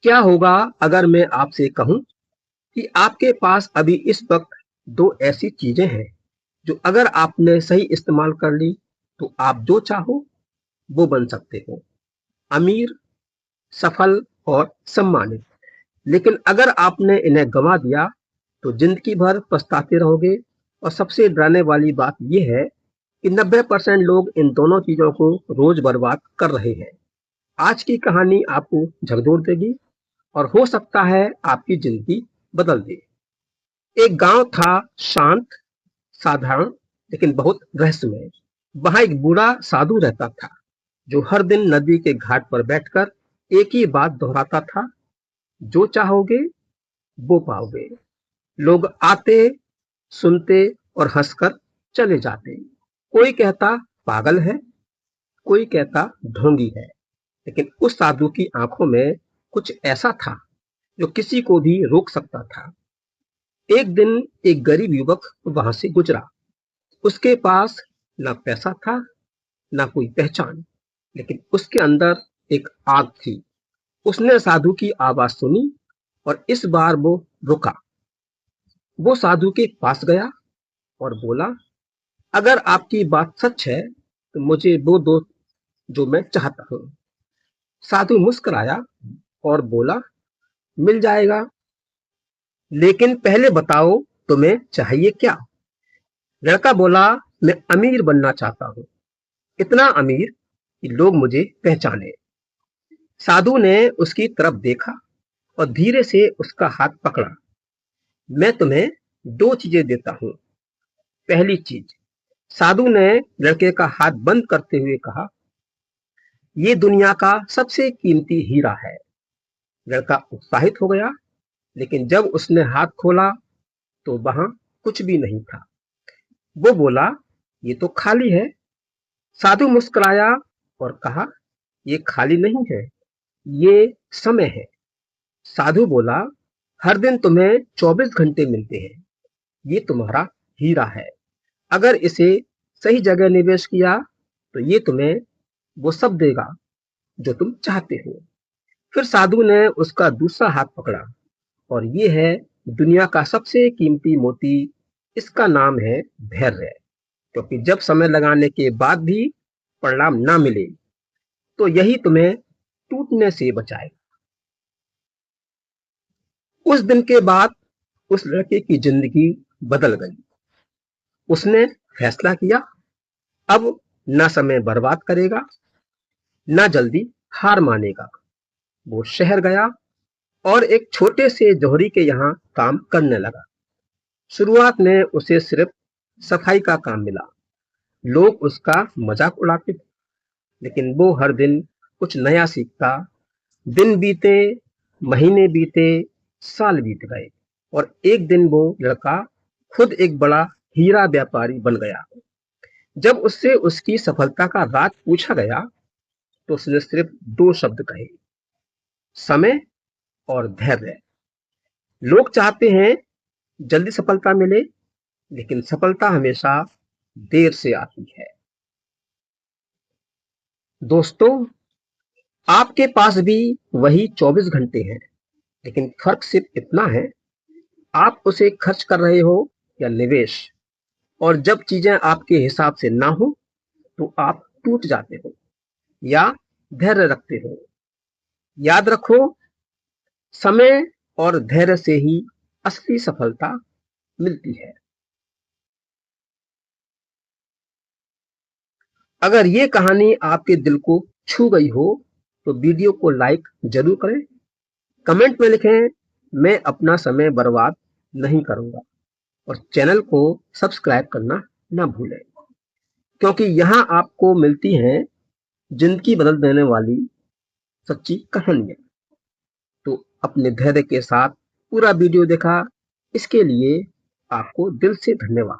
क्या होगा अगर मैं आपसे कहूं कि आपके पास अभी इस वक्त दो ऐसी चीजें हैं जो अगर आपने सही इस्तेमाल कर ली तो आप जो चाहो वो बन सकते हो, अमीर, सफल और सम्मानित। लेकिन अगर आपने इन्हें गंवा दिया तो जिंदगी भर पछताते रहोगे। और सबसे डराने वाली बात यह है कि 90% लोग इन दोनों चीजों को रोज बर्बाद कर रहे हैं। आज की कहानी आपको झकझोर देगी और हो सकता है आपकी जिंदगी बदल दे। एक गांव था, शांत, साधारण, लेकिन बहुत रहस्यमय। वहां एक बूढ़ा साधु रहता था जो हर दिन नदी के घाट पर बैठकर एक ही बात दोहराता था, जो चाहोगे वो पाओगे। लोग आते, सुनते और हंसकर चले जाते। कोई कहता पागल है, कोई कहता ढोंगी है, लेकिन उस साधु की आंखों में कुछ ऐसा था जो किसी को भी रोक सकता था। एक दिन एक गरीब युवक वहां से गुजरा। उसके पास ना पैसा था, ना कोई पहचान, लेकिन उसके अंदर एक आग थी। उसने साधु की आवाज सुनी और इस बार वो रुका। वो साधु के पास गया और बोला, अगर आपकी बात सच है तो मुझे वो दो जो मैं चाहता हूँ। साधु मुस्कुराया और बोला, मिल जाएगा, लेकिन पहले बताओ तुम्हें चाहिए क्या। लड़का बोला, मैं अमीर बनना चाहता हूँ, इतना अमीर कि लोग मुझे पहचाने। साधु ने उसकी तरफ देखा और धीरे से उसका हाथ पकड़ा। मैं तुम्हें दो चीजें देता हूँ। पहली चीज, साधु ने लड़के का हाथ बंद करते हुए कहा, ये दुनिया का सबसे कीमती हीरा है। लड़का उत्साहित हो गया, लेकिन जब उसने हाथ खोला तो वहां कुछ भी नहीं था। वो बोला, ये तो खाली है। साधु मुस्कुराया और कहा, ये खाली नहीं है, ये समय है। साधु बोला, हर दिन तुम्हें 24 घंटे मिलते हैं, ये तुम्हारा हीरा है। अगर इसे सही जगह निवेश किया तो ये तुम्हें वो सब देगा जो तुम चाहते हो। फिर साधु ने उसका दूसरा हाथ पकड़ा, और ये है दुनिया का सबसे कीमती मोती। इसका नाम है धैर्य। क्योंकि जब समय लगाने के बाद भी परिणाम ना मिले तो यही तुम्हें टूटने से बचाए। उस दिन के बाद उस लड़के की जिंदगी बदल गई। उसने फैसला किया, अब ना समय बर्बाद करेगा, ना जल्दी हार मानेगा। वो शहर गया और एक छोटे से जोहरी के यहाँ काम करने लगा। शुरुआत में उसे सिर्फ सफाई का काम मिला। लोग उसका मजाक उड़ाते थे, लेकिन वो हर दिन कुछ नया सीखता। दिन बीते, महीने बीते, साल बीत गए, और एक दिन वो लड़का खुद एक बड़ा हीरा व्यापारी बन गया। जब उससे उसकी सफलता का राज पूछा गया तो उसने सिर्फ दो शब्द कहे, समय और धैर्य। लोग चाहते हैं जल्दी सफलता मिले, लेकिन सफलता हमेशा देर से आती है। दोस्तों, आपके पास भी वही 24 घंटे हैं, लेकिन फर्क सिर्फ इतना है, आप उसे खर्च कर रहे हो या निवेश। और जब चीजें आपके हिसाब से ना हो तो आप टूट जाते हो या धैर्य रखते हो। याद रखो, समय और धैर्य से ही असली सफलता मिलती है। अगर ये कहानी आपके दिल को छू गई हो तो वीडियो को लाइक जरूर करें। कमेंट में लिखें, मैं अपना समय बर्बाद नहीं करूंगा। और चैनल को सब्सक्राइब करना ना भूलें, क्योंकि यहाँ आपको मिलती हैं जिंदगी बदल देने वाली सच्ची कहानियां। तो अपने धैर्य के साथ पूरा वीडियो देखा, इसके लिए आपको दिल से धन्यवाद।